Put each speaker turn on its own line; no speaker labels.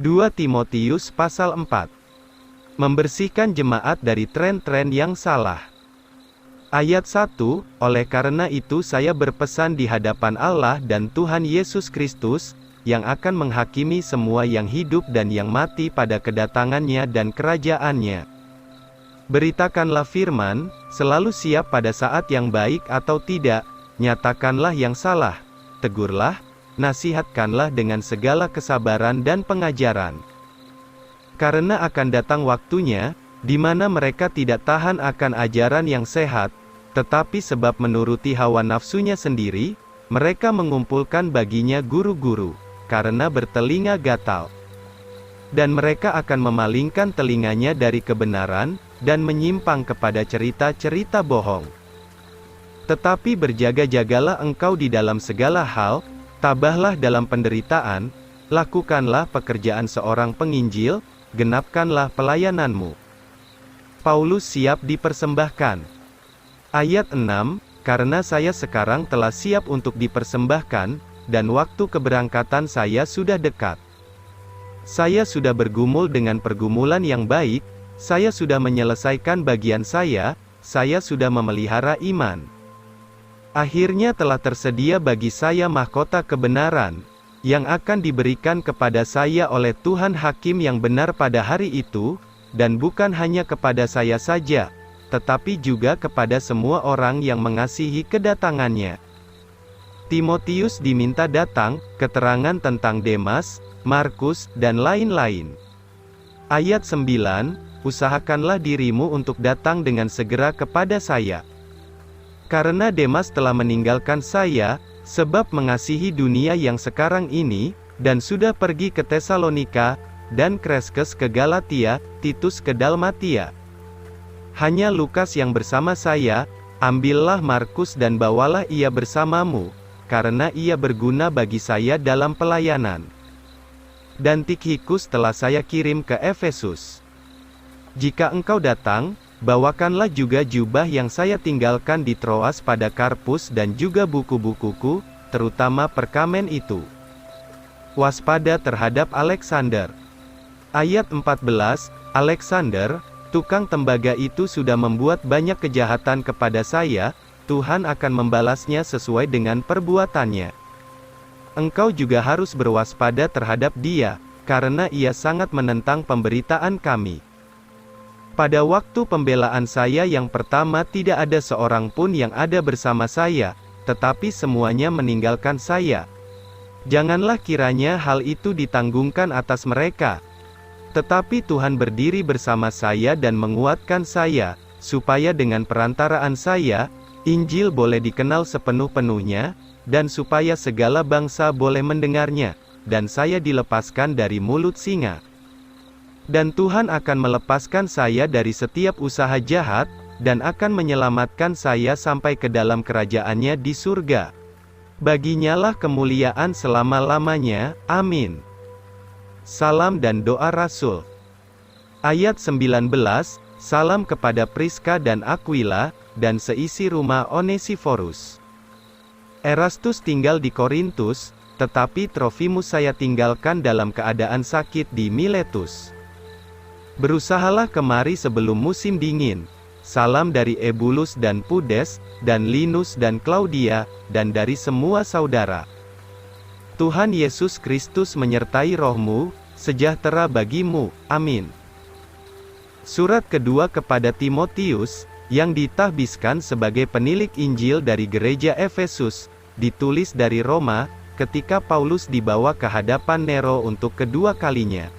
2 Timotius pasal 4. Membersihkan jemaat dari tren-tren yang salah. Ayat 1, oleh karena itu saya berpesan di hadapan Allah dan Tuhan Yesus Kristus, yang akan menghakimi semua yang hidup dan yang mati pada kedatangannya dan kerajaannya. Beritakanlah firman, selalu siap pada saat yang baik atau tidak, nyatakanlah yang salah, tegurlah, nasihatkanlah dengan segala kesabaran dan pengajaran. Karena akan datang waktunya, di mana mereka tidak tahan akan ajaran yang sehat, tetapi sebab menuruti hawa nafsunya sendiri, mereka mengumpulkan baginya guru-guru, karena bertelinga gatal. Dan mereka akan memalingkan telinganya dari kebenaran, dan menyimpang kepada cerita-cerita bohong. Tetapi berjaga-jagalah engkau di dalam segala hal, tabahlah dalam penderitaan, lakukanlah pekerjaan seorang penginjil, genapkanlah pelayananmu. Paulus siap dipersembahkan. Ayat 6, karena saya sekarang telah siap untuk dipersembahkan, dan waktu keberangkatan saya sudah dekat. Saya sudah bergumul dengan pergumulan yang baik, saya sudah menyelesaikan bagian saya sudah memelihara iman. Akhirnya telah tersedia bagi saya mahkota kebenaran, yang akan diberikan kepada saya oleh Tuhan Hakim yang benar pada hari itu, dan bukan hanya kepada saya saja, tetapi juga kepada semua orang yang mengasihi kedatangannya. Timotius diminta datang, keterangan tentang Demas, Markus, dan lain-lain. Ayat 9, usahakanlah dirimu untuk datang dengan segera kepada saya. Karena Demas telah meninggalkan saya, sebab mengasihi dunia yang sekarang ini, dan sudah pergi ke Tesalonika, dan Kreskes ke Galatia, Titus ke Dalmatia. Hanya Lukas yang bersama saya, ambillah Markus dan bawalah ia bersamamu, karena ia berguna bagi saya dalam pelayanan. Dan Tikhikus telah saya kirim ke Efesus. Jika engkau datang, bawakanlah juga jubah yang saya tinggalkan di Troas pada Karpus dan juga buku-bukuku, terutama perkamen itu. Waspada terhadap Alexander. Ayat 14, Alexander, tukang tembaga itu sudah membuat banyak kejahatan kepada saya, Tuhan akan membalasnya sesuai dengan perbuatannya. Engkau juga harus berwaspada terhadap dia, karena ia sangat menentang pemberitaan kami. Pada waktu pembelaan saya yang pertama tidak ada seorang pun yang ada bersama saya, tetapi semuanya meninggalkan saya. Janganlah kiranya hal itu ditanggungkan atas mereka. Tetapi Tuhan berdiri bersama saya dan menguatkan saya, supaya dengan perantaraan saya, Injil boleh dikenal sepenuh-penuhnya, dan supaya segala bangsa boleh mendengarnya, dan saya dilepaskan dari mulut singa. Dan Tuhan akan melepaskan saya dari setiap usaha jahat, dan akan menyelamatkan saya sampai ke dalam kerajaannya di surga. Baginyalah kemuliaan selama-lamanya, amin. Salam dan doa Rasul. Ayat 19, salam kepada Priska dan Aquila, dan seisi rumah Onesiforus. Erastus tinggal di Korintus, tetapi Trofimus saya tinggalkan dalam keadaan sakit di Miletus. Berusahalah kemari sebelum musim dingin. Salam dari Ebulus dan Pudes, dan Linus dan Claudia, dan dari semua saudara. Tuhan Yesus Kristus menyertai rohmu, sejahtera bagimu, amin. Surat kedua kepada Timotius, yang ditahbiskan sebagai penilik Injil dari gereja Efesus, ditulis dari Roma, ketika Paulus dibawa ke hadapan Nero untuk kedua kalinya.